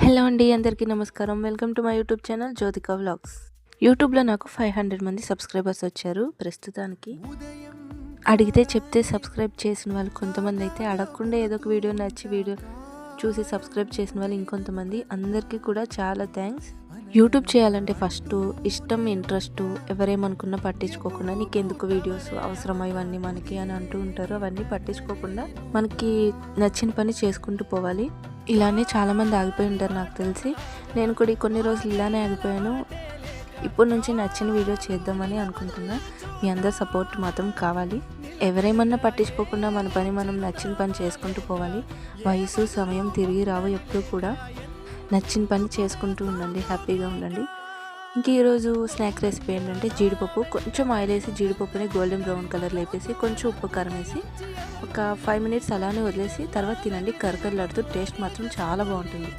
Hello అండి, అందరికీ నమస్కారం. Welcome to my YouTube channel Jyothika vlogs. యూట్యూబ్లో నాకు 500 మంది సబ్స్క్రైబర్స్ వచ్చారు ప్రస్తుతానికి. అడిగితే చెప్తే సబ్స్క్రైబ్ చేసిన వాళ్ళు కొంతమంది అయితే, అడగకుండా ఏదో ఒక వీడియో నచ్చి వీడియో చూసి సబ్స్క్రైబ్ చేసిన వాళ్ళు ఇంకొంతమంది. అందరికీ కూడా చాలా థ్యాంక్స్. యూట్యూబ్ చేయాలంటే ఫస్ట్ ఇష్టం, ఇంట్రెస్ట్, ఎవరేమనుకున్నా పట్టించుకోకుండా నీకెందుకు వీడియోస్ అవసరమా ఇవన్నీ మనకి అని అంటూ ఉంటారు. అవన్నీ పట్టించుకోకుండా మనకి నచ్చిన పని చేసుకుంటూ పోవాలి. ఇలానే చాలామంది ఆగిపోయి ఉంటారు నాకు తెలిసి. నేను కూడా కొన్ని రోజులు ఇలానే ఆగిపోయాను. ఇప్పటి నుంచి నచ్చిన వీడియో చేద్దామని అనుకుంటున్నా. మీ అందరి సపోర్ట్ మాత్రం కావాలి. ఎవరేమన్నా పట్టించుకోకుండా మన పని మనం నచ్చిన పని చేసుకుంటూ పోవాలి. వయసు సమయం తిరిగి రావు. ఎప్పుడూ కూడా నచ్చిన పని చేసుకుంటూ ఉండండి, హ్యాపీగా ఉండండి. ఇంక ఈరోజు స్నాక్ రెసిపీ ఏంటంటే జీడిపప్పు. కొంచెం ఆయిల్ వేసి జీడిపప్పుని గోల్డెన్ బ్రౌన్ కలర్ లేపేసి కొంచెం ఉప్పు కారం వేసి ఒక 5 మినిట్స్ అలానే వదిలేసి తర్వాత తినండి. కరకరలాడుతూ టేస్ట్ మాత్రం చాలా బాగుంటుంది.